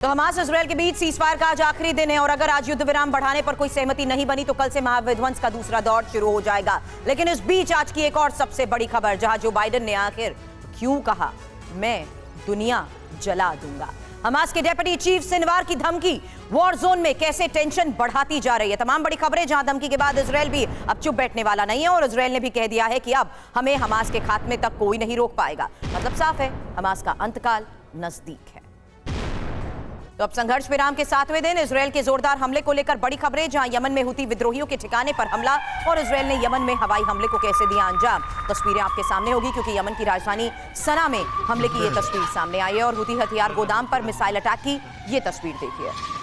तो Hamas Israel के बीच ceasefire का आज आखिरी दिन है और अगर आज युद्ध विराम बढ़ाने पर कोई सहमति नहीं बनी तो कल से महाविध्वंस का दूसरा दौर शुरू हो जाएगा। लेकिन इस बीच आज की एक और सबसे बड़ी खबर, जहां जो बाइडेन ने आखिर क्यों कहा मैं दुनिया जला दूंगा। हमास के डेप्यूटी चीफ सिनवार की धमकी वॉर जोन में कैसे टेंशन बढ़ाती जा रही है। तमाम बड़ी खबरें, जहां धमकी के बाद इजरायल भी अब चुप बैठने वाला नहीं है और इजरायल ने भी कह दिया है कि अब हमें हमास के खात्मे तक कोई नहीं रोक पाएगा। मतलब साफ है, हमास का अंतकाल नजदीक है। तो अब संघर्ष विराम के 7वें दिन इजरायल के जोरदार हमले को लेकर बड़ी खबरें, जहां यमन में हुती विद्रोहियों के ठिकाने पर हमला और इजरायल ने यमन में हवाई हमले को कैसे दिया अंजाम। तस्वीरें आपके सामने होगी क्योंकि यमन की राजधानी सना में हमले की ये तस्वीर सामने आई है और हुती हथियार गोदाम पर मिसाइल अटैक की ये तस्वीर देखिए।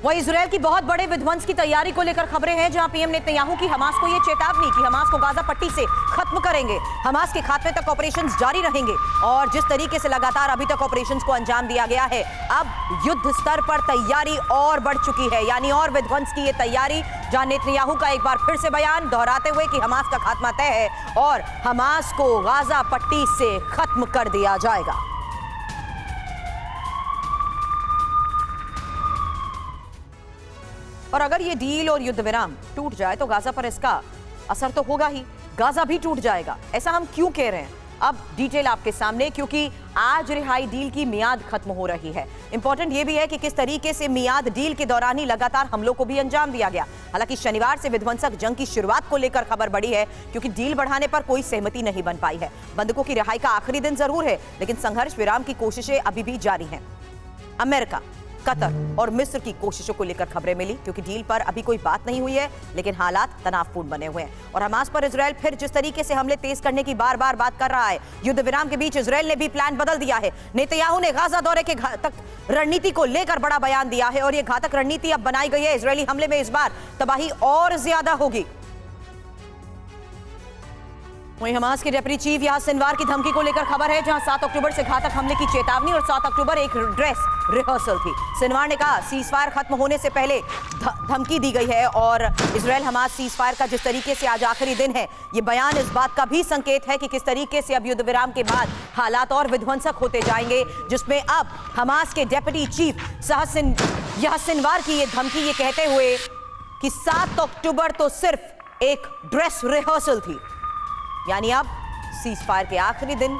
वही इजरायल की बहुत बड़े विध्वंस की तैयारी को लेकर खबरें हैं, जहां पीएम नेतन्याहू की हमास को यह चेतावनी कि हमास को गाजा पट्टी से खत्म करेंगे, हमास के खात्मे तक ऑपरेशंस जारी रहेंगे। और जिस तरीके से लगातार अभी तक ऑपरेशंस को अंजाम दिया गया है, अब युद्ध स्तर पर तैयारी और बढ़ चुकी है, यानी और विध्वंस की ये तैयारी। जहां नेतन्याहू का एक बार फिर से बयान दोहराते हुए कि हमास का खात्मा तय है और हमास को गाजा पट्टी से खत्म कर दिया जाएगा। और अगर ये डील और युद्ध विराम टूट जाए तो गाजा पर इसका असर तो होगा ही, गाजा भी टूट जाएगा। ऐसा हम क्यों कह रहे हैं, अब डिटेल आपके सामने, क्योंकि आज रिहाई डील की मियाद खत्म हो रही है। इंपॉर्टेंट ये भी है कि किस तरीके से मियाद डील के दौरान ही लगातार हमलों को भी अंजाम दिया गया। हालांकि शनिवार से विध्वंसक जंग की शुरुआत को लेकर खबर बढ़ी है, क्योंकि डील बढ़ाने पर कोई सहमति नहीं बन पाई है। बंधकों की रिहाई का आखिरी दिन जरूर है, लेकिन संघर्ष विराम की कोशिशें अभी भी जारी हैं। अमेरिका, कतर और मिस्र की कोशिशों को लेकर खबरें मिली, क्योंकि डील पर अभी कोई बात नहीं हुई है, लेकिन हालात तनावपूर्ण बने हुए हैं। और हमास पर इजरायल फिर जिस तरीके से हमले तेज करने की बार बार बात कर रहा है, युद्ध विराम के बीच इजरायल ने भी प्लान बदल दिया है। नेतन्याहू ने गाजा दौरे के घातक रणनीति को लेकर बड़ा बयान दिया है और यह घातक रणनीति अब बनाई गई है। इजरायली हमले में इस बार तबाही और ज्यादा होगी। वहीं हमास के डेप्यूटी चीफ याह सिनवार की धमकी को लेकर खबर है, जहां 7 अक्टूबर से घातक हमले की चेतावनी और 7 अक्टूबर एक ड्रेस रिहर्सल थी। सिनवार ने कहा सीजफायर खत्म होने से पहले धमकी दी गई है और इजरायल हमास सीजफायर का जिस तरीके से आज आखिरी दिन है, ये बयान इस बात का भी संकेत है कि किस तरीके से अब युद्ध विराम के बाद हालात और विध्वंसक होते जाएंगे, जिसमें अब हमास के डेप्यूटी चीफ याह सिनवार की ये धमकी ये कहते हुए कि 7 अक्टूबर तो सिर्फ एक ड्रेस रिहर्सल थी, यानी अब सीजफायर के आखिरी दिन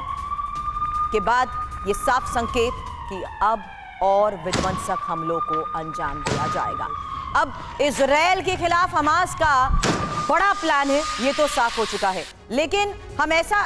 के बाद ये साफ संकेत कि अब और विध्वंसक हमलों को अंजाम दिया जाएगा। अब इजरायल के खिलाफ हमास का बड़ा प्लान है, ये तो साफ हो चुका है। लेकिन हम ऐसे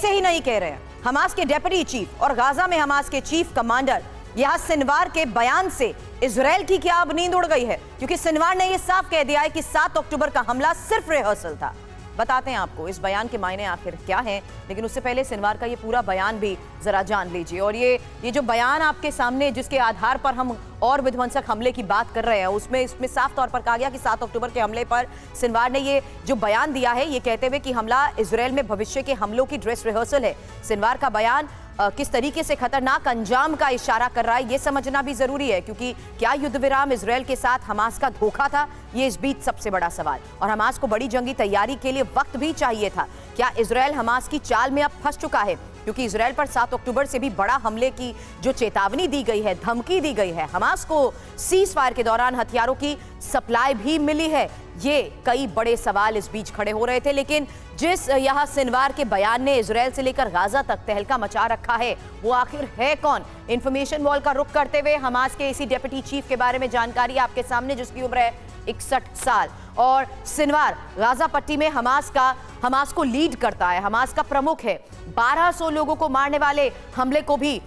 ही नहीं कह रहे हैं। हमास के डेप्यूटी चीफ और गाजा में हमास के चीफ कमांडर याह सिनवार के बयान से इजरायल की क्या अब नींद उड़ गई है, क्योंकि सिनवार ने यह साफ कह दिया है कि 7 अक्टूबर का हमला सिर्फ रिहर्सल था। बताते हैं आपको इस बयान के मायने आखिर क्या हैं, लेकिन उससे पहले सिनवार का ये पूरा बयान भी जरा जान लीजिए। और ये जो बयान आपके सामने, जिसके आधार पर हम और विध्वंसक हमले की बात कर रहे हैं, इसमें साफ तौर पर कहा गया कि 7 अक्टूबर के हमले पर सिनवार ने ये जो बयान दिया है, ये कहते हुए कि हमला इजरायल में भविष्य के हमलों की ड्रेस रिहर्सल है। सिनवार का बयान किस तरीके से खतरनाक अंजाम का इशारा कर रहा है, ये समझना भी जरूरी है, क्योंकि क्या युद्ध विराम इजरायल के साथ हमास का धोखा था, ये इस बीच सबसे बड़ा सवाल। और हमास को बड़ी जंगी तैयारी के लिए वक्त भी चाहिए था। क्या इजरायल हमास की चाल में अब फंस चुका है, क्योंकि इजरायल पर 7 अक्टूबर से भी बड़ा हमले की जो चेतावनी दी गई है, धमकी दी गई है, हमास को सीजफायर के दौरान हथियारों की सप्लाई भी मिली है। ये कई बड़े सवाल इस बीच खड़े हो रहे थे, लेकिन जिस याह सिनवार के बयान ने इजरायल से लेकर गाजा तक तहलका मचा रखा है, वो आखिर है कौन? इंफॉर्मेशन वॉल का रुख करते हुए हमास के इसी डेप्यूटी चीफ के बारे में जानकारी आपके सामने, जिसकी उम्र है 61 साल। और सिनवार गाजा पट्टी में हमास को लीड करता है, हमास का प्रमुख है। 1200 लोगों को मारने वाले हमले को भी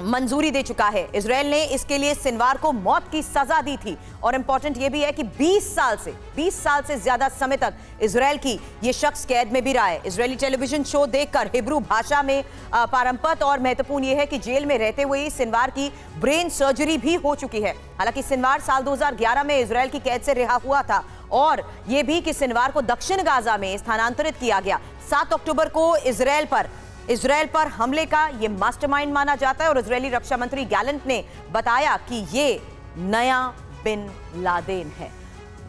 मंजूरी दे चुका है। इजरायल ने इसके लिए सिनवार को मौत की सजा दी थी। और इंपॉर्टेंट यह भी है कि 20 साल से ज्यादा समय तक इजरायल की ये शख्स कैद में भी रहा है। इजरायली टेलीविजन शो देखकर हिब्रू भाषा में पारंपरिक और महत्वपूर्ण यह है कि जेल में रहते हुए सिनवार की ब्रेन सर्जरी भी हो चुकी है। हालांकि सिनवार साल 2011 में इजरायल की कैद से रिहा हुआ था और यह भी कि सिनवार को दक्षिण गाजा में स्थानांतरित किया गया। 7 अक्टूबर को इजरायल पर हमले का ये मास्टरमाइंड माना जाता है और इजरायली रक्षा मंत्री गैलेंट ने बताया कि ये नया बिन लादेन है।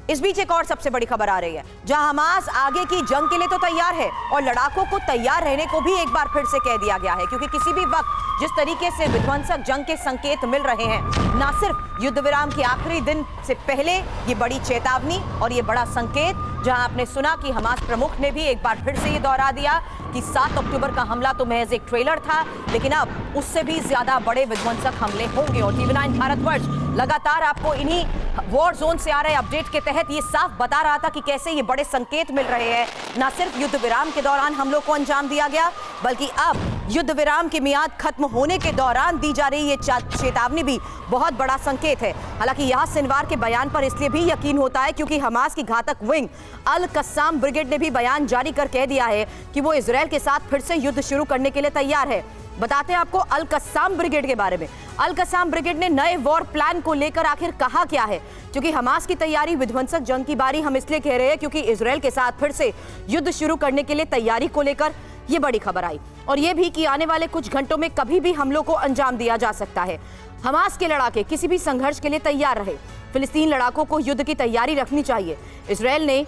इस बीच एक और सबसे बड़ी खबर आ रही है, जहां हमास आगे की जंग के लिए तो तैयार है और लड़ाकों को तैयार रहने को भी एक बार फिर से कह दिया गया है, क्योंकि किसी भी वक्त जिस तरीके से विध्वंसक जंग के संकेत मिल रहे हैं, न सिर्फ युद्ध विराम के आखिरी दिन से पहले ये बड़ी चेतावनी और ये बड़ा संकेत, जहां आपने सुना कि हमास प्रमुख ने भी एक बार फिर से ये दोहरा दिया कि 7 अक्टूबर का हमला तो महज एक ट्रेलर था, लेकिन अब उससे भी ज्यादा बड़े विध्वंसक हमले होंगे। और TV9 भारतवर्ष लगातार आपको इन्हीं वॉर जोन से आ रहे अपडेट के तहत ये साफ बता रहा था कि कैसे ये बड़े संकेत मिल रहे हैं। न सिर्फ युद्ध विराम के दौरान हमलों को अंजाम दिया गया, बल्कि अब युद्ध विराम की मियाद खत्म होने के दौरान दी जा रही ये चेतावनी भी बहुत बड़ा संकेत है। हालांकि यह सिनवार के बयान पर इसलिए भी यकीन होता है क्योंकि हमास की घातक विंग अल कस्साम ब्रिगेड ने भी बयान जारी कर कह दिया है कि वो इजरायल के साथ फिर से युद्ध शुरू करने के लिए तैयार है। बताते हैं आपको अल कस्साम ब्रिगेड के बारे में। अल कस्साम ब्रिगेड ने नए वॉर प्लान को लेकर आखिर कहा क्या है, क्योंकि हमास की तैयारी विध्वंसक जंग की बारी हम इसलिए कह रहे हैं क्योंकि इजरायल के साथ फिर से युद्ध शुरू करने के लिए तैयारी को लेकर यह बड़ी खबर आई, और यह भी कि आने वाले कुछ घंटों में कभी भी हमलों को अंजाम दिया जा सकता है। हमास के लड़ाके किसी भी संघर्ष के लिए तैयार रहे। फिलिस्तीन लड़ाकों को युद्ध की तैयारी रखनी चाहिए। इजरायल ने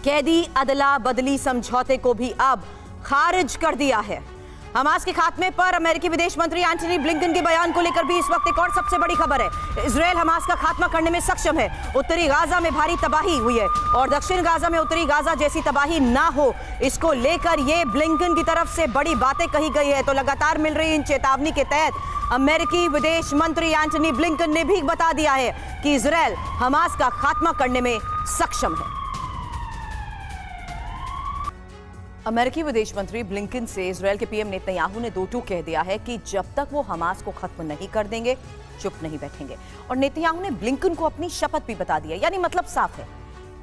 कैदी अदला बदली समझौते को भी अब खारिज कर दिया है। हमास के खात्मे पर अमेरिकी विदेश मंत्री एंटनी ब्लिंकन के बयान को लेकर भी इस वक्त एक और सबसे बड़ी खबर है। इजरायल हमास का खात्मा करने में सक्षम है। उत्तरी गाजा में भारी तबाही हुई है और दक्षिण गाजा में उत्तरी गाजा जैसी तबाही ना हो, इसको लेकर ये ब्लिंकन की तरफ से बड़ी बातें कही गई है। तो लगातार मिल रही इन चेतावनी के तहत अमेरिकी विदेश मंत्री एंटनी ब्लिंकन ने भी बता दिया है कि इजरायल हमास का खात्मा करने में सक्षम है। अमेरिकी विदेश मंत्री ब्लिंकन से इजरायल के पीएम नेतन्याहू ने दो टूक कह दिया है कि जब तक वो हमास को खत्म नहीं कर देंगे चुप नहीं बैठेंगे। और नेतन्याहू ने ब्लिंकन को अपनी शपथ भी बता दी है, यानी मतलब साफ है,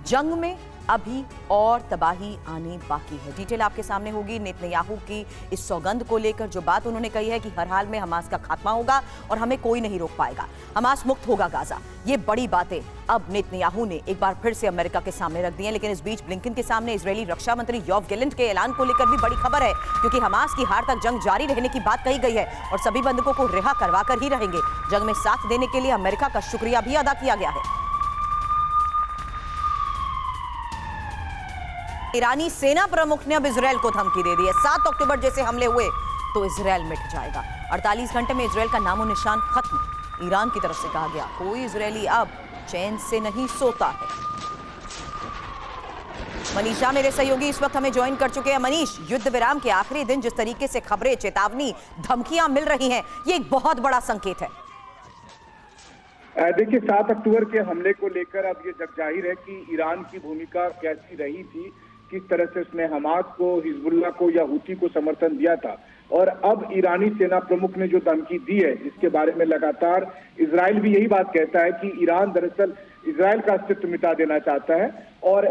जंग में अभी और तबाही आनी बाकी है। डिटेल आपके सामने होगी नेतन्याहू की इस सौगंध को लेकर। जो बात उन्होंने कही है कि हर हाल में हमास का खात्मा होगा और हमें कोई नहीं रोक पाएगा, हमास मुक्त होगा गाजा, ये बड़ी बातें अब नेतन्याहू ने एक बार फिर से अमेरिका के सामने रख दी हैं। लेकिन इस बीच ब्लिंकन के सामने इजरायली रक्षा मंत्री योव गैलेंट के ऐलान को लेकर भी बड़ी खबर है, क्योंकि हमास की हार तक जंग जारी रहने की बात कही गई है और सभी बंधकों को रिहा करवा कर ही रहेंगे। जंग में साथ देने के लिए अमेरिका का शुक्रिया भी अदा किया गया है। ईरानी सेना प्रमुख ने अब इजरायल को धमकी दे दी है, 7 अक्टूबर जैसे हमले हुए तो इजरायल मिट जाएगा। 48 घंटे में इजरायल का नामो निशान खत्म। ईरान की तरफ से कहा गया कोई इजरायली अब चैन से नहीं सोता है। मनीषा मेरे सहयोगी इस वक्त हमें ज्वाइन कर चुके हैं। मनीष, युद्ध विराम के आखिरी दिन जिस तरीके से खबरें, चेतावनी, धमकियां मिल रही हैं, ये एक बहुत बड़ा संकेत है। देखिए, 7 अक्टूबर के हमले को लेकर अब ये जग जाहिर है कि ईरान की भूमिका कैसी रही थी, किस तरह से उसने हमास को, हिजबुल्लाह को या हुती को समर्थन दिया था। और अब ईरानी सेना प्रमुख ने जो धमकी दी है, जिसके बारे में लगातार इजराइल भी यही बात कहता है कि ईरान दरअसल इजराइल का अस्तित्व मिटा देना चाहता है। और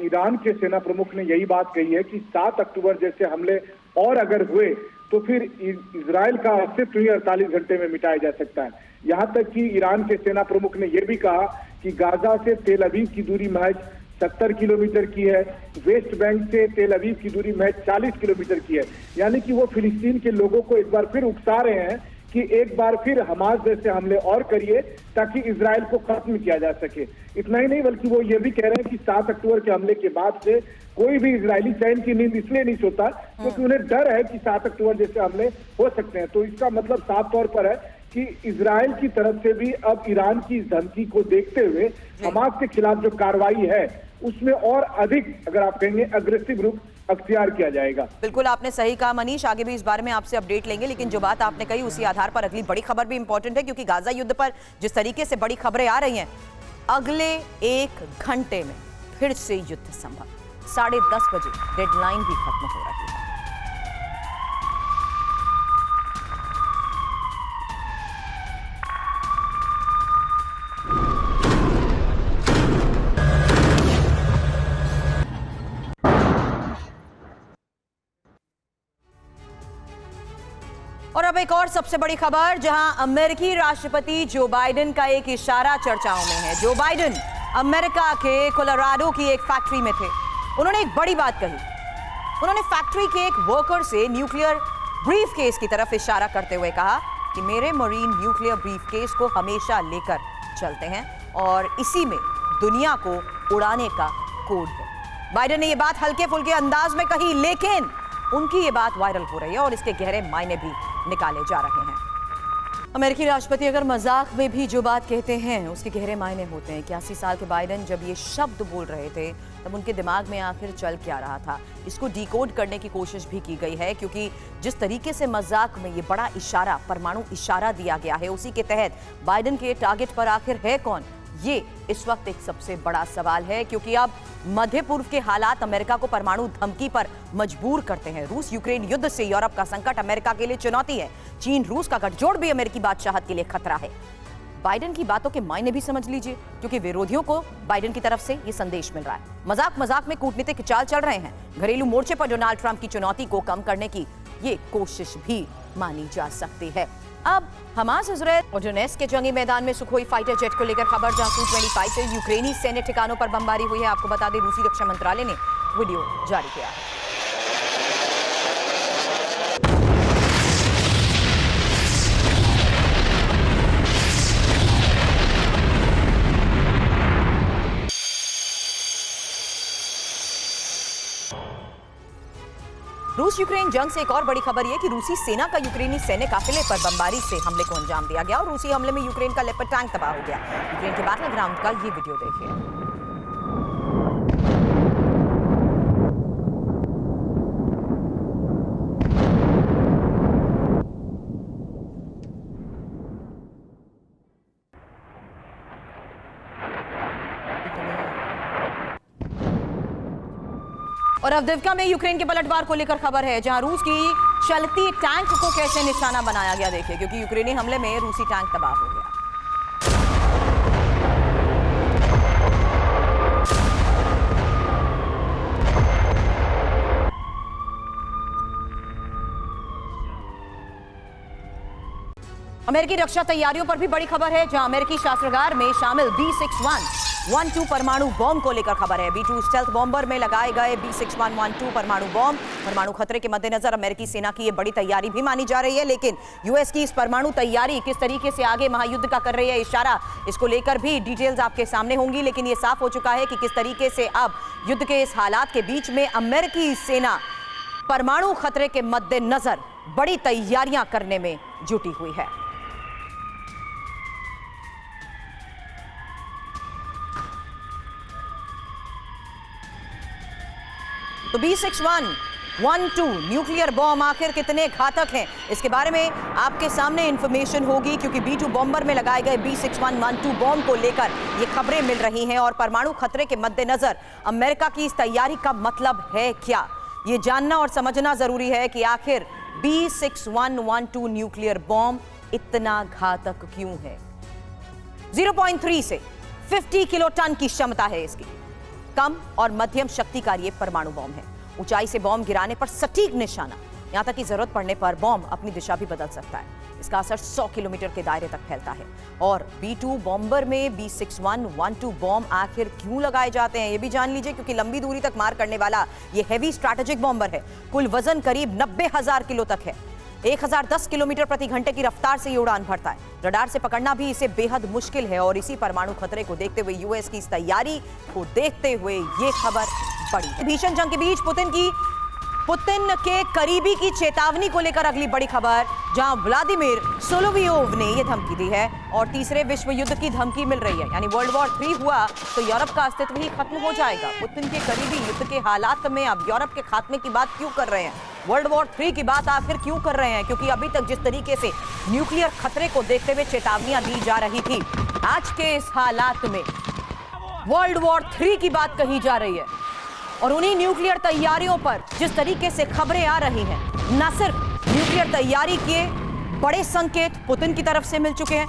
ईरान के सेना प्रमुख ने यही बात कही है कि 7 अक्टूबर जैसे हमले और अगर हुए तो फिर इजराइल का अस्तित्व ही 48 घंटे में मिटाया जा सकता है। यहाँ तक कि ईरान के सेना प्रमुख ने यह भी कहा कि गाजा से तेल अवीव की दूरी महज 70 किलोमीटर की है, वेस्ट बैंक से तेल अवीव की दूरी महज 40 किलोमीटर की है। यानी कि वो फिलिस्तीन के लोगों को एक बार फिर उकसा रहे हैं कि एक बार फिर हमास जैसे हमले और करिए ताकि इजराइल को खत्म किया जा सके। इतना ही नहीं, बल्कि वो ये भी कह रहे हैं कि 7 अक्टूबर के हमले के बाद से कोई भी इजरायली चैन की नींद इसलिए नहीं सोता क्योंकि उन्हें डर है कि 7 अक्टूबर जैसे हमले हो सकते हैं। तो इसका मतलब साफ तौर पर है कि इजराइल की तरफ से भी अब ईरान की धमकी को देखते हुए हमास के खिलाफ जो कार्रवाई है उसमें और अधिक, अगर आप कहेंगे, अग्रेसिव रूप अख्तियार किया जाएगा। बिल्कुल आपने सही कहा मनीष, आगे भी इस बारे में आपसे अपडेट लेंगे। लेकिन जो बात आपने कही उसी आधार पर अगली बड़ी खबर भी इंपॉर्टेंट है, क्योंकि गाजा युद्ध पर जिस तरीके से बड़ी खबरें आ रही हैं, अगले 1 घंटे में फिर से युद्ध संभव। 10:30 बजे डेडलाइन भी खत्म हो रही है। और अब एक और सबसे बड़ी खबर, जहां अमेरिकी राष्ट्रपति जो बाइडेन का एक इशारा चर्चाओं में है। जो बाइडेन अमेरिका के कोलोराडो की एक फैक्ट्री में थे। उन्होंने एक बड़ी बात कही। उन्होंने फैक्ट्री के एक वर्कर से न्यूक्लियर ब्रीफकेस की तरफ इशारा करते हुए कहा कि मेरे मरीन न्यूक्लियर ब्रीफकेस को हमेशा लेकर चलते हैं और इसी में दुनिया को उड़ाने का कोड है। बाइडेन ने यह बात हल्के फुल्के अंदाज में कही, लेकिन उनकी ये बात वायरल हो रही है और इसके गहरे मायने भी निकाले जा रहे हैं। अमेरिकी राष्ट्रपति अगर मजाक में भी जो बात कहते हैं उसके गहरे मायने होते हैं। 81 साल के बाइडेन जब ये शब्द बोल रहे थे तब उनके दिमाग में आखिर चल क्या रहा था, इसको डिकोड करने की कोशिश भी की गई है, क्योंकि जिस तरीके से मजाक में ये बड़ा इशारा, परमाणु इशारा दिया गया है, उसी के तहत बाइडेन के टारगेट पर आखिर है कौन, ये इस वक्त एक सबसे बड़ा सवाल है। क्योंकि अब मध्य पूर्व के हालात अमेरिका को परमाणु धमकी पर मजबूर करते हैं। रूस यूक्रेन युद्ध से यूरोप का संकट अमेरिका के लिए चुनौती है। चीन रूस का गठजोड़ भी अमेरिकी बादशाहत के लिए खतरा है। बाइडेन की बातों के मायने भी समझ लीजिए, क्योंकि विरोधियों को बाइडेन की तरफ से ये संदेश मिल रहा है। मजाक मजाक में कूटनीतिक चाल चल रहे हैं। घरेलू मोर्चे पर डोनाल्ड ट्रंप की चुनौती को कम करने की ये कोशिश भी मानी जा सकती है। अब हमास इजराइल और डोनेत्स्क के जंगी मैदान में सुखोई फाइटर जेट को लेकर खबर, जहां Su-25 से यूक्रेनी सैन्य ठिकानों पर बमबारी हुई है। आपको बता दें, रूसी रक्षा मंत्रालय ने वीडियो जारी किया है। रूस यूक्रेन जंग से एक और बड़ी खबर यह कि रूसी सेना का यूक्रेनी सैन्य काफिले पर बमबारी से हमले को अंजाम दिया गया और रूसी हमले में यूक्रेन का लेपर्ड टैंक तबाह हो गया। यूक्रेन के बैटल ग्राउंड का ये वीडियो देखिए। और अवदिव्का में यूक्रेन के पलटवार को लेकर खबर है, जहां रूस की चलती टैंक को कैसे निशाना बनाया गया देखिए, क्योंकि यूक्रेनी हमले में रूसी टैंक तबाह हो गया। अमेरिकी रक्षा तैयारियों पर भी बड़ी खबर है, जहां अमेरिकी शस्त्रागार में शामिल B6112 परमाणु बॉम्ब को लेकर खबर है। B2 स्टेल्थ बॉम्बर में लगाए गए B6112 परमाणु बॉम्ब परमाणु खतरे के मद्देनजर अमेरिकी सेना की ये बड़ी तैयारी भी मानी जा रही है। लेकिन यूएस की इस परमाणु तैयारी किस तरीके से आगे महायुद्ध का कर रही है इशारा, इसको लेकर भी डिटेल्स आपके सामने होंगी। लेकिन ये साफ हो चुका है कि किस तरीके से अब युद्ध के इस हालात के बीच में अमेरिकी सेना परमाणु खतरे के मद्देनजर बड़ी तैयारियां करने में जुटी हुई है। तो B6112 न्यूक्लियर बॉम्ब आखिर कितने घातक हैं, इसके बारे में आपके सामने इंफॉर्मेशन होगी, क्योंकि B2 बॉम्बर में लगाए गए B6112 बॉम्ब को लेकर ये खबरें मिल रही हैं। और परमाणु खतरे के मद्देनजर अमेरिका की इस तैयारी का मतलब है क्या, ये जानना और समझना जरूरी है कि आखिर B6112 न्यूक्लियर बॉम्ब इतना घातक क्यों है। 0.3 से 50 किलो टन की क्षमता है इसकी। कम और मध्यम शक्ति का ये परमाणु बॉम्ब है। ऊंचाई से बॉम्ब गिराने पर सटीक निशाना, यहां तक कि जरूरत पड़ने पर बॉम्ब अपनी दिशा भी बदल सकता है। इसका असर 100 किलोमीटर के दायरे तक फैलता है। और B2 बॉम्बर में B6112 बॉम्ब आखिर क्यों लगाए जाते हैं, ये भी जान लीजिए, क्योंकि लंबी दूरी तक मार करने वाला ये हैवी स्ट्रैटेजिक बॉम्बर है। कुल वजन करीब 90,000 किलो तक है। 1010 किलोमीटर प्रति घंटे की रफ्तार से ये उड़ान भरता है। रडार से पकड़ना भी इसे बेहद मुश्किल है। और इसी परमाणु खतरे को देखते हुए, यूएस की इस तैयारी को देखते हुए ये खबर बड़ी। भीषण जंग के बीच पुतिन के करीबी की चेतावनी को लेकर अगली बड़ी खबर, जहां व्लादिमीर सोलोवियोव ने यह धमकी दी है और तीसरे विश्व युद्ध की धमकी मिल रही है। यानी वर्ल्ड वॉर 3 हुआ तो यूरोप का अस्तित्व ही खत्म हो जाएगा। पुतिन के करीबी युद्ध के हालात में अब यूरोप के खात्मे की बात क्यों कर रहे हैं, वर्ल्ड वॉर 3 की बात आखिर क्यों कर रहे हैं, क्योंकि अभी तक जिस तरीके से न्यूक्लियर खतरे को देखते हुए चेतावनियां दी जा रही थी, आज के इस हालात में वर्ल्ड वॉर 3 की बात कही जा रही है। और उन्हीं न्यूक्लियर तैयारियों पर जिस तरीके से खबरें आ रही हैं, न सिर्फ न्यूक्लियर तैयारी के बड़े संकेत पुतिन की तरफ से मिल चुके हैं,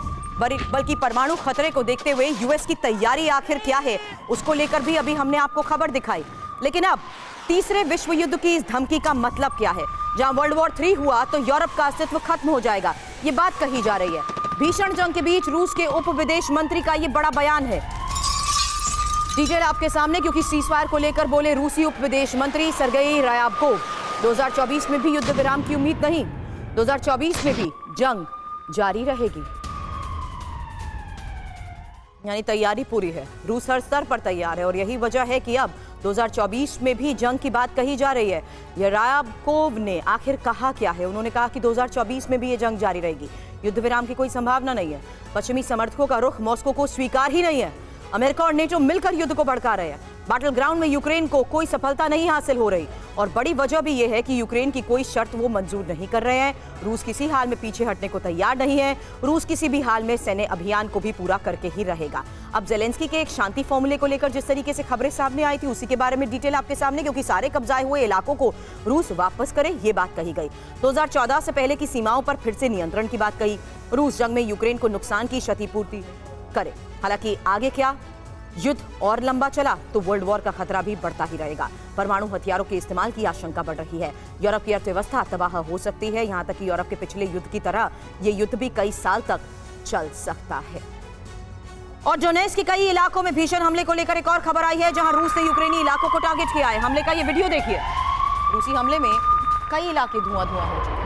बल्कि परमाणु खतरे को देखते हुए यूएस की तैयारी आखिर क्या है, उसको लेकर भी अभी हमने आपको खबर दिखाई। लेकिन अब तीसरे विश्व युद्ध की इस धमकी का मतलब क्या है, जहां वर्ल्ड वॉर 3 हुआ तो यूरोप का अस्तित्व खत्म हो जाएगा, ये बात कही जा रही है। भीषण जंग के बीच रूस के उप विदेश मंत्री का ये बड़ा बयान है। डिटेल आपके सामने, क्योंकि सीजफायर को लेकर बोले रूसी उप विदेश मंत्री सरगेई रायाबकोव। 2024 में भी युद्ध विराम की उम्मीद नहीं, 2024 में भी जंग जारी रहेगी। यानी तैयारी पूरी है, रूस हर स्तर पर तैयार है और यही वजह है कि अब 2024 में भी जंग की बात कही जा रही है। यराबकोव ने आखिर कहा क्या है? उन्होंने कहा कि 2024 में भी ये जंग जारी रहेगी, युद्ध विराम की कोई संभावना नहीं है। पश्चिमी समर्थकों का रुख मॉस्को को स्वीकार ही नहीं है। अमेरिका और नेटो मिलकर युद्ध को भड़का रहे हैं। बैटल ग्राउंड में यूक्रेन को कोई सफलता नहीं हासिल हो रही और बड़ी वजह भी यह है कि यूक्रेन की कोई शर्त वो मंजूर नहीं कर रहे हैं। रूस किसी हाल में पीछे हटने को तैयार नहीं है। रूस किसी भी हाल में सैन्य अभियान को भी पूरा करके ही रहेगा। अब जेलेंस्की के एक शांति फॉर्मूले को लेकर जिस तरीके से खबरें सामने आई थी, उसी के बारे में डिटेल आपके सामने, क्योंकि सारे कब्जाए हुए इलाकों को रूस वापस करे, ये बात कही गई। 2014 से पहले की सीमाओं पर फिर से नियंत्रण की बात कही। रूस जंग में यूक्रेन को नुकसान की क्षतिपूर्ति करे। हालांकि आगे क्या, युद्ध और लंबा चला तो वर्ल्ड वॉर का खतरा भी बढ़ता ही रहेगा। परमाणु हथियारों के इस्तेमाल की आशंका बढ़ रही है। यूरोप की अर्थव्यवस्था तबाह हो सकती है। यहां तक कि यूरोप के पिछले युद्ध की तरह ये युद्ध भी कई साल तक चल सकता है। और डोनेट्स्क के कई इलाकों में भीषण हमले को लेकर एक और खबर आई है, जहां रूस ने यूक्रेनी इलाकों को टारगेट किया है। हमले का ये वीडियो देखिए। रूसी हमले में कई इलाके धुआं-धुआं हो चुके हैं।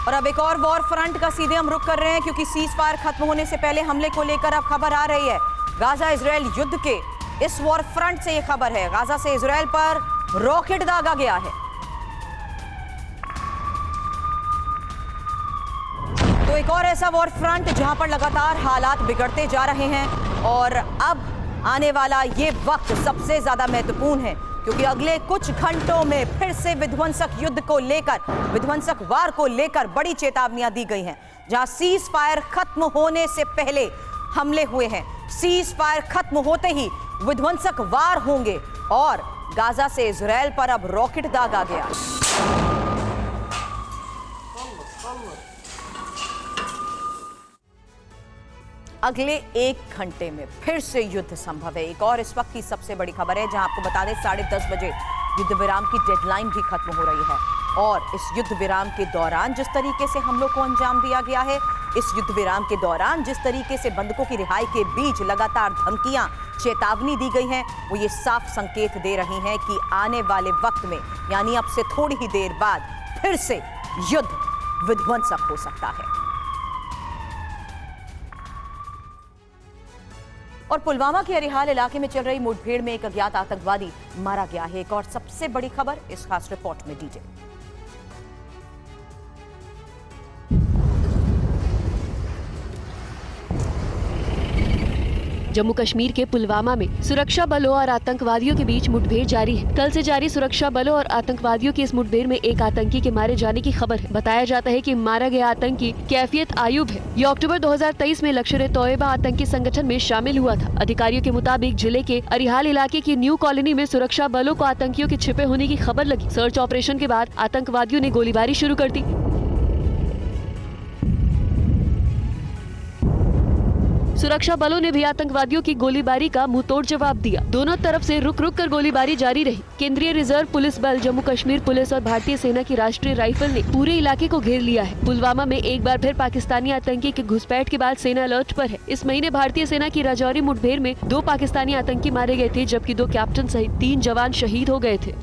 और अब एक और वॉर फ्रंट का सीधे हम रुख कर रहे हैं, क्योंकि सीज फायर खत्म होने से पहले हमले को लेकर अब खबर आ रही है। गाजा इजराइल युद्ध के इस वॉर फ्रंट से यह खबर है। गाजा से इजराइल पर रॉकेट दागा गया है। तो एक और ऐसा वॉर फ्रंट जहां पर लगातार हालात बिगड़ते जा रहे हैं और अब आने वाला ये वक्त सबसे ज्यादा महत्वपूर्ण है, क्योंकि अगले कुछ घंटों में फिर से विध्वंसक युद्ध को लेकर, विध्वंसक वार को लेकर बड़ी चेतावनियां दी गई हैं। जहां सीज फायर खत्म होने से पहले हमले हुए हैं, सीज फायर खत्म होते ही विध्वंसक वार होंगे और गाजा से इजराइल पर अब रॉकेट दागा गया। अगले एक घंटे में फिर से युद्ध संभव है। एक और इस वक्त की सबसे बड़ी खबर है, जहां आपको बता दें 10:30 बजे युद्ध विराम की डेडलाइन भी खत्म हो रही है। और इस युद्ध विराम के दौरान जिस तरीके से हमलों को अंजाम दिया गया है, इस युद्ध विराम के दौरान जिस तरीके से बंधकों की रिहाई के बीच लगातार धमकियां, चेतावनी दी गई हैं, वो ये साफ संकेत दे रही हैं कि आने वाले वक्त में, यानी अब से थोड़ी ही देर बाद, फिर से युद्ध विध्वंसक हो सकता है। और पुलवामा के अरिहाल इलाके में चल रही मुठभेड़ में एक अज्ञात आतंकवादी मारा गया है। एक और सबसे बड़ी खबर इस खास रिपोर्ट में डिटेल। जम्मू कश्मीर के पुलवामा में सुरक्षा बलों और आतंकवादियों के बीच मुठभेड़ जारी है। कल से जारी सुरक्षा बलों और आतंकवादियों की इस मुठभेड़ में एक आतंकी के मारे जाने की खबर है। बताया जाता है कि मारा गया आतंकी कैफियत आयुब है। ये अक्टूबर 2023 में लश्कर-ए-तौयबा आतंकी संगठन में शामिल हुआ था। अधिकारियों के मुताबिक जिले के अरिहाल इलाके की न्यू कॉलोनी में सुरक्षा बलों को आतंकियों के छिपे होने की खबर लगी। सर्च ऑपरेशन के बाद आतंकवादियों ने गोलीबारी शुरू कर दी। सुरक्षा बलों ने भी आतंकवादियों की गोलीबारी का मुंहतोड़ जवाब दिया। दोनों तरफ से रुक रुक कर गोलीबारी जारी रही। केंद्रीय रिजर्व पुलिस बल, जम्मू कश्मीर पुलिस और भारतीय सेना की राष्ट्रीय राइफल ने पूरे इलाके को घेर लिया है। पुलवामा में एक बार फिर पाकिस्तानी आतंकी के घुसपैठ के बाद सेना अलर्ट पर है। इस महीने भारतीय सेना की राजौरी मुठभेड़ में 2 पाकिस्तानी आतंकी मारे गए थे, जबकि 2 कैप्टन सहित 3 जवान शहीद हो गए थे।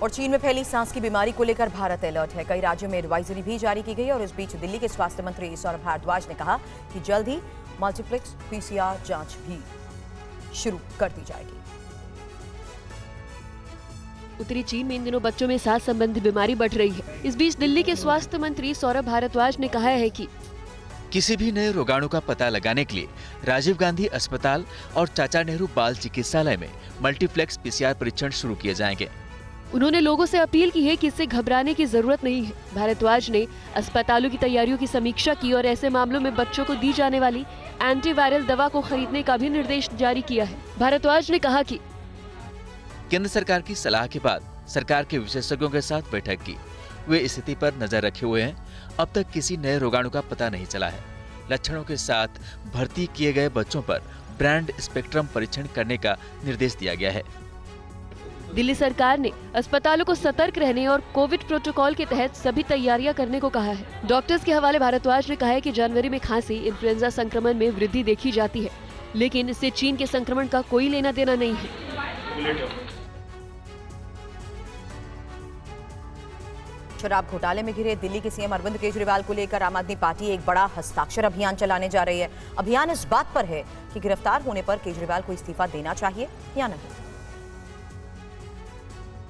और चीन में फैली सांस की बीमारी को लेकर भारत अलर्ट है। कई राज्यों में एडवाइजरी भी जारी की गई और इस बीच दिल्ली के स्वास्थ्य मंत्री सौरभ भारद्वाज ने कहा कि जल्द ही मल्टीप्लेक्स पीसीआर जांच भी शुरू कर दी जाएगी। उत्तरी चीन में इन दिनों बच्चों में सांस संबंधी बीमारी बढ़ रही है। इस बीच दिल्ली के स्वास्थ्य मंत्री सौरभ भारद्वाज ने कहा है कि किसी भी नए रोगाणु का पता लगाने के लिए राजीव गांधी अस्पताल और चाचा नेहरू बाल चिकित्सालय में मल्टीप्लेक्स पीसीआर परीक्षण शुरू किए जाएंगे। उन्होंने लोगों से अपील की है कि इससे घबराने की जरूरत नहीं है। भारद्वाज ने अस्पतालों की तैयारियों की समीक्षा की और ऐसे मामलों में बच्चों को दी जाने वाली एंटीवायरल दवा को खरीदने का भी निर्देश जारी किया है। भारद्वाज ने कहा कि केंद्र सरकार की सलाह के बाद सरकार के विशेषज्ञों के साथ बैठक की। वे स्थिति पर नजर रखे हुए हैं। अब तक किसी नए रोगाणु का पता नहीं चला है। लक्षणों के साथ भर्ती किए गए बच्चों पर ब्रांड स्पेक्ट्रम परीक्षण करने का निर्देश दिया गया है। दिल्ली सरकार ने अस्पतालों को सतर्क रहने और कोविड प्रोटोकॉल के तहत सभी तैयारियां करने को कहा है। डॉक्टर्स के हवाले भारद्वाज ने कहा है कि जनवरी में खांसी, इन्फ्लुएंजा संक्रमण में वृद्धि देखी जाती है, लेकिन इससे चीन के संक्रमण का कोई लेना देना नहीं है। शराब घोटाले में घिरे दिल्ली के सीएम अरविंद केजरीवाल को लेकर आम आदमी पार्टी एक बड़ा हस्ताक्षर अभियान चलाने जा रही है। अभियान इस बात पर है कि गिरफ्तार होने पर केजरीवाल को इस्तीफा देना चाहिए या नहीं।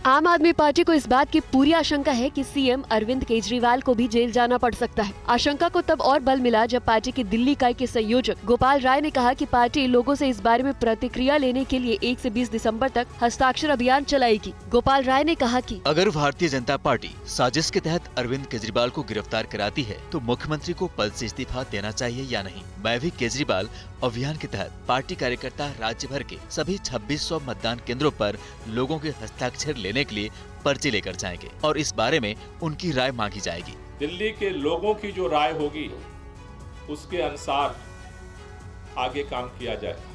आम आदमी पार्टी को इस बात की पूरी आशंका है कि सीएम अरविंद केजरीवाल को भी जेल जाना पड़ सकता है। आशंका को तब और बल मिला जब पार्टी की दिल्ली इकाई के संयोजक गोपाल राय ने कहा कि पार्टी लोगों से इस बारे में प्रतिक्रिया लेने के लिए 1 से 20 दिसंबर तक हस्ताक्षर अभियान चलाएगी। गोपाल राय ने कहा कि अगर भारतीय जनता पार्टी साजिश के तहत अरविंद केजरीवाल को गिरफ्तार कराती है तो मुख्यमंत्री को पद से इस्तीफा देना चाहिए या नहीं। मैं भी केजरीवाल अभियान के तहत पार्टी कार्यकर्ता राज्य भर के सभी 2600 मतदान केंद्रों पर लोगों के हस्ताक्षर लेने के लिए पर्ची लेकर जाएंगे और इस बारे में उनकी राय मांगी जाएगी। दिल्ली के लोगों की जो राय होगी उसके अनुसार आगे काम किया जाएगा।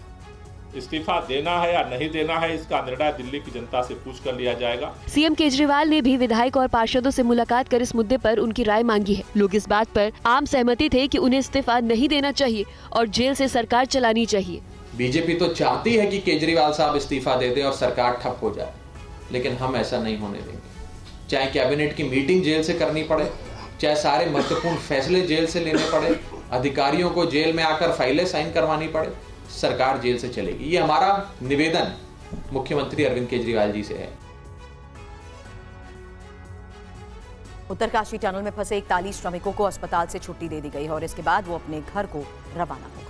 इस्तीफा देना है या नहीं देना है इसका निर्णय दिल्ली की जनता से पूछ कर लिया जाएगा। सीएम केजरीवाल ने भी विधायक और पार्षदों से मुलाकात कर इस मुद्दे पर उनकी राय मांगी है। लोग इस बात पर आम सहमति थे कि उन्हें इस्तीफा नहीं देना चाहिए और जेल से सरकार चलानी चाहिए। बीजेपी तो चाहती है कि केजरीवाल साहब इस्तीफा दे दें और सरकार ठप हो जाए, लेकिन हम ऐसा नहीं होने देंगे। चाहे कैबिनेट की मीटिंग जेल से करनी पड़े, चाहे सारे महत्वपूर्ण फैसले जेल से लेने पड़े, अधिकारियों को जेल में आकर फाइलें साइन करवानी पड़े, सरकार जेल से चलेगी। ये हमारा निवेदन मुख्यमंत्री अरविंद केजरीवाल जी से है। उत्तरकाशी टनल में फंसे 41 श्रमिकों को अस्पताल से छुट्टी दे दी गई है और इसके बाद वो अपने घर को रवाना हो गए।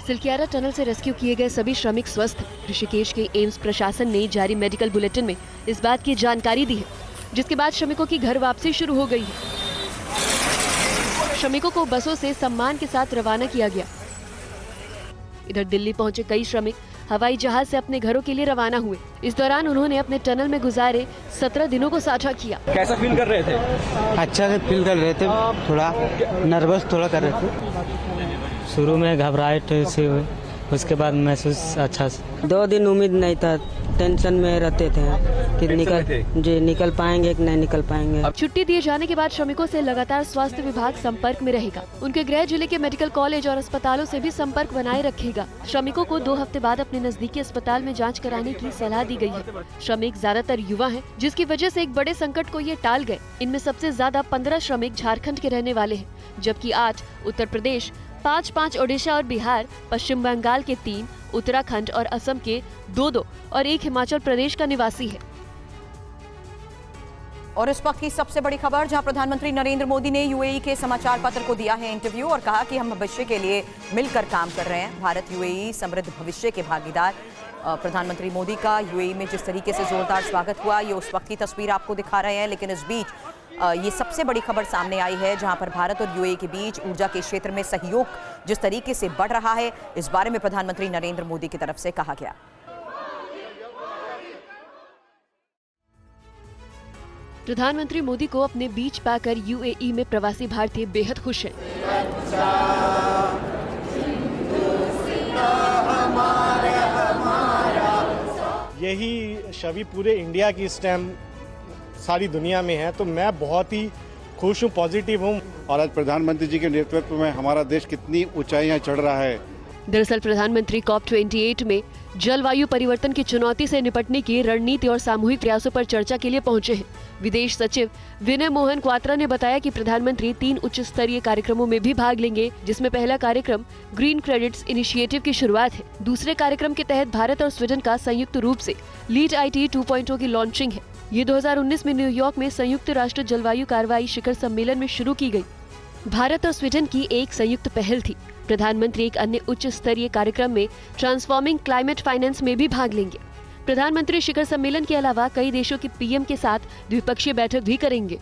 सिलकियारा टनल से रेस्क्यू किए गए सभी श्रमिक स्वस्थ। ऋषिकेश के एम्स प्रशासन ने जारी मेडिकल बुलेटिन में इस बात की जानकारी दी है, जिसके बाद श्रमिकों की घर वापसी शुरू हो गई है। श्रमिकों को बसों से सम्मान के साथ रवाना किया गया। इधर दिल्ली पहुंचे कई श्रमिक हवाई जहाज से अपने घरों के लिए रवाना हुए। इस दौरान उन्होंने अपने टनल में गुजारे 17 दिनों को साझा किया। कैसा फील कर रहे थे? अच्छा से फील कर रहे थे, थोड़ा नर्वस थोड़ा कर रहे थे। शुरू में घबराहट से हुई, उसके बाद महसूस अच्छा से। 2 दिन उम्मीद नहीं था, टेंशन में रहते थे कि निकल पाएंगे कि नहीं निकल पाएंगे। छुट्टी दिए जाने के बाद श्रमिकों से लगातार स्वास्थ्य विभाग संपर्क में रहेगा। उनके गृह जिले के मेडिकल कॉलेज और अस्पतालों से भी संपर्क बनाए रखेगा। श्रमिकों को 2 हफ्ते बाद अपने नजदीकी अस्पताल में जांच कराने की सलाह दी गई है। श्रमिक ज्यादातर युवा हैं, जिसकी वजह से एक बड़े संकट को ये टाल गए। इनमें सबसे ज्यादा 15 श्रमिक झारखंड के रहने वाले हैं, जबकि 8 उत्तर प्रदेश, 5 ओडिशा और बिहार, पश्चिम बंगाल के 3, उत्तराखंड और असम के 2 और 1 हिमाचल प्रदेश का निवासी है। और इस वक्त की सबसे बड़ी खबर, जहां प्रधानमंत्री नरेंद्र मोदी ने यूएई के समाचार पत्र को दिया है इंटरव्यू और कहा कि हम भविष्य के लिए मिलकर काम कर रहे हैं। भारत यूएई समृद्ध भविष्य के भागीदार। प्रधानमंत्री मोदी का यूएई में जिस तरीके से जोरदार स्वागत हुआ, ये उस वक्त की तस्वीर आपको दिखा रहे हैं। लेकिन इस बीच ये सबसे बड़ी खबर सामने आई है, जहां पर भारत और यूएई के बीच ऊर्जा के क्षेत्र में सहयोग जिस तरीके से बढ़ रहा है, इस बारे में प्रधानमंत्री नरेंद्र मोदी की तरफ से कहा गया। प्रधानमंत्री मोदी को अपने बीच पाकर यूएई में प्रवासी भारतीय बेहद खुश हैं। यही छवि पूरे इंडिया की इस टाइम सारी दुनिया में है, तो मैं बहुत ही खुश हूँ, पॉजिटिव हूँ। और आज प्रधानमंत्री जी के नेतृत्व में हमारा देश कितनी ऊंचाइयां चढ़ रहा है। दरअसल प्रधानमंत्री COP28 में जलवायु परिवर्तन की चुनौती से निपटने की रणनीति और सामूहिक प्रयासों पर चर्चा के लिए पहुंचे हैं। विदेश सचिव विनय मोहन क्वात्रा ने बताया कि प्रधानमंत्री 3 उच्च स्तरीय कार्यक्रमों में भी भाग लेंगे, जिसमें पहला कार्यक्रम ग्रीन क्रेडिट्स इनिशिएटिव की शुरुआत है। दूसरे कार्यक्रम के तहत भारत और स्वीडन का संयुक्त रूप से लीड IT 2.0 की लॉन्चिंग है। ये 2019 में न्यूयॉर्क में संयुक्त राष्ट्र जलवायु कार्रवाई शिखर सम्मेलन में शुरू की गई। भारत और स्वीडन की एक संयुक्त पहल थी। प्रधानमंत्री एक अन्य उच्च स्तरीय कार्यक्रम में ट्रांसफॉर्मिंग क्लाइमेट फाइनेंस में भी भाग लेंगे। प्रधानमंत्री शिखर सम्मेलन के अलावा कई देशों के PM के साथ द्विपक्षीय बैठक भी करेंगे।